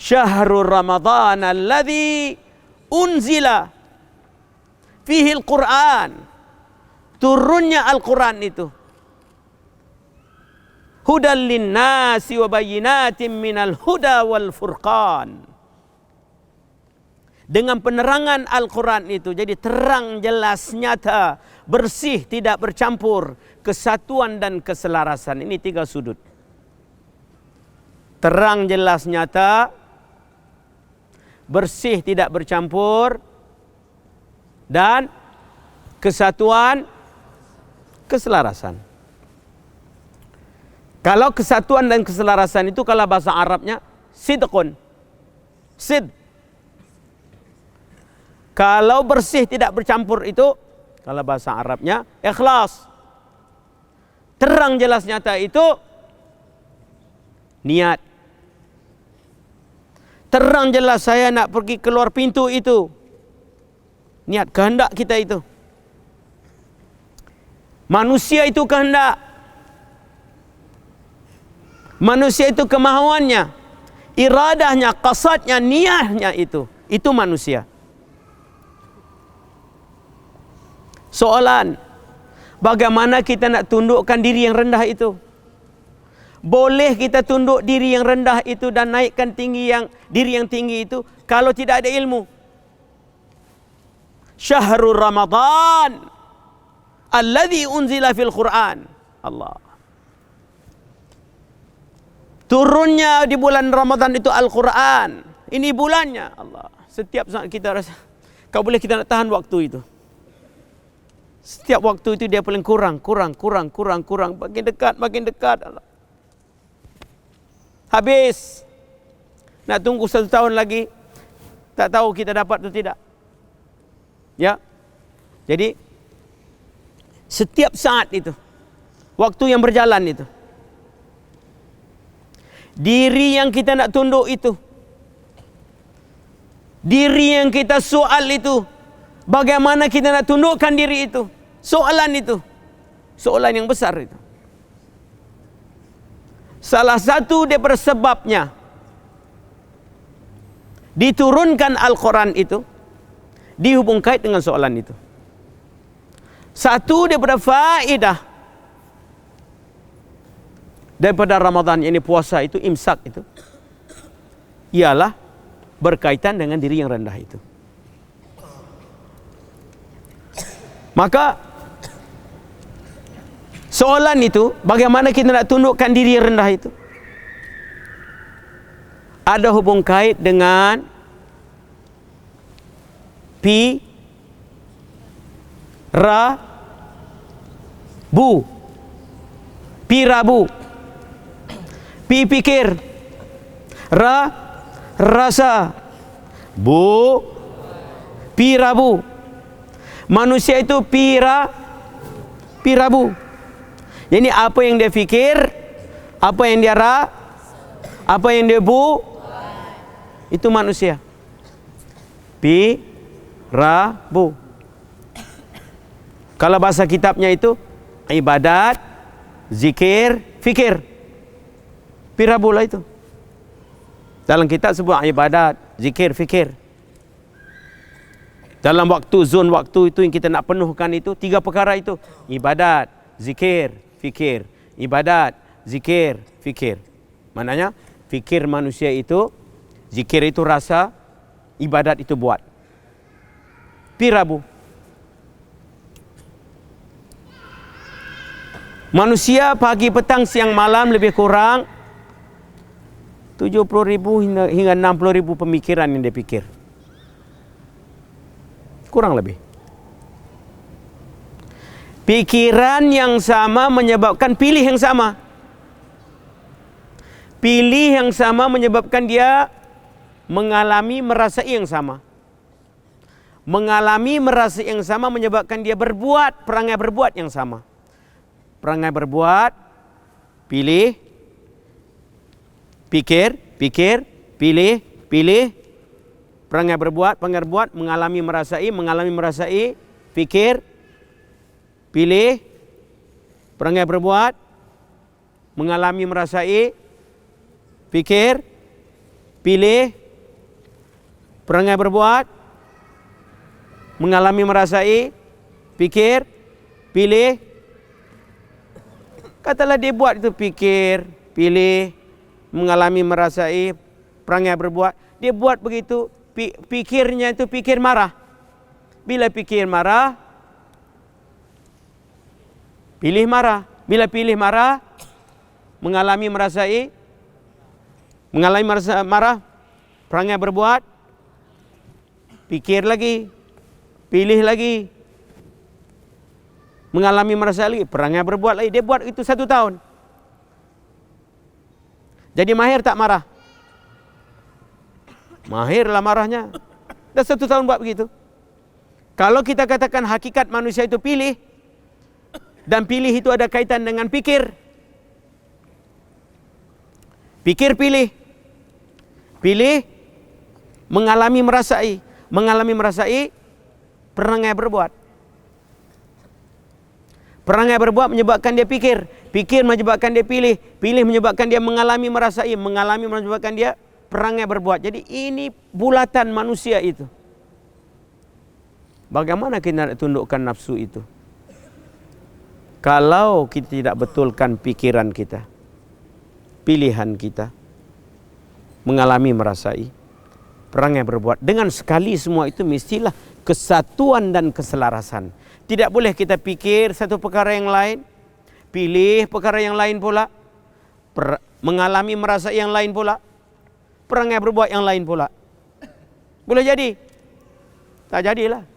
Syahrul Ramadhan alladzi unzila fihi al-Quran. Turunnya Al-Quran itu. Hudan linnasi wa bayyinatin minal huda wal furqan. Dengan penerangan Al-Quran itu, jadi terang, jelas, nyata, bersih, tidak bercampur, kesatuan dan keselarasan. Ini 3 sudut. Terang, jelas, nyata, bersih, tidak bercampur, dan kesatuan, keselarasan. Kalau kesatuan dan keselarasan itu kalau bahasa Arabnya sidqun. Sid. Kalau bersih tidak bercampur itu kalau bahasa Arabnya ikhlas. Terang jelas nyata itu niat. Terang jelas saya nak pergi keluar pintu itu niat, kehendak kita itu. Manusia itu kehendak. Manusia itu kemahuannya, iradahnya, qasadnya, niatnya itu manusia. Soalan, bagaimana kita nak tundukkan diri yang rendah itu? Boleh kita tunduk diri yang rendah itu dan naikkan diri yang tinggi itu kalau tidak ada ilmu. Syahrul Ramadhan alladzi unzila fil Quran. Allah. Turunnya di bulan Ramadan itu Al-Quran. Ini bulannya Allah. Setiap saat kita rasa, kau boleh kita nak tahan waktu itu. Setiap waktu itu dia paling kurang. Makin dekat Allah. Habis. Nak tunggu 1 tahun lagi. Tak tahu kita dapat atau tidak. Ya. Jadi, setiap saat itu. Waktu yang berjalan itu. Diri yang kita nak tunduk itu, diri yang kita soal itu, bagaimana kita nak tundukkan diri itu, soalan itu, soalan yang besar itu. Salah satu daripada sebabnya diturunkan Al-Quran itu dihubung kait dengan soalan itu. Satu daripada faedah daripada Ramadan, ini puasa itu, imsak itu, ialah berkaitan dengan diri yang rendah itu. Maka soalan itu, bagaimana kita nak tundukkan diri yang rendah itu, ada hubung kait dengan Rabu. Pi pikir, rasa, pi rabu. Manusia itu pi rabu. Jadi apa yang dia fikir, apa yang dia apa yang dia itu manusia. Pi rabu. Kalau bahasa kitabnya itu ibadat, zikir, fikir. Pirabu lah itu. Dalam kitab sebut ibadat, zikir, fikir. Dalam zon waktu itu yang kita nak penuhkan itu 3 perkara itu. Ibadat, zikir, fikir. Ibadat, zikir, fikir. Maknanya fikir manusia itu, zikir itu rasa, ibadat itu buat. Pirabu. Manusia pagi, petang, siang, malam lebih kurang 70.000 hingga 60.000 pemikiran yang dia pikir. Kurang lebih. Pikiran yang sama menyebabkan pilih yang sama. Pilih yang sama menyebabkan dia mengalami merasai yang sama. Mengalami merasai yang sama menyebabkan dia perangai berbuat yang sama. Perangai berbuat, pilih, pikir, pilih, perangai berbuat, mengalami merasai, pikir, pilih, perangai berbuat, mengalami merasai, pikir, pilih, perangai berbuat, mengalami merasai, fikir, pilih. Katalah dia buat itu fikir, pilih, mengalami merasai, perangai berbuat. Dia buat begitu, fikirnya itu fikir marah. Bila fikir marah, pilih marah. Bila pilih marah, mengalami merasai, mengalami merasa marah, perangai berbuat, fikir lagi, pilih lagi, mengalami merasa lagi, perangai berbuat lagi. Dia buat itu 1 tahun. Jadi mahir tak marah? Mahirlah marahnya. Dah 1 tahun buat begitu. Kalau kita katakan hakikat manusia itu pilih, dan pilih itu ada kaitan dengan pikir. Pikir pilih. Pilih, mengalami merasai. Mengalami merasai, perangai berbuat. Perangai berbuat menyebabkan dia pikir. Pikir menyebabkan dia pilih. Pilih menyebabkan dia mengalami merasai. Mengalami menyebabkan dia perangai berbuat. Jadi ini bulatan manusia itu. Bagaimana kita nak tundukkan nafsu itu? Kalau kita tidak betulkan pikiran kita, pilihan kita, mengalami merasai, perangai berbuat, dengan sekali semua itu mestilah kesatuan dan keselarasan. Tidak boleh kita pikir satu perkara yang lain, pilih perkara yang lain pula, mengalami merasai yang lain pula, perangai berbuat yang lain pula. Boleh jadi? Tak jadilah.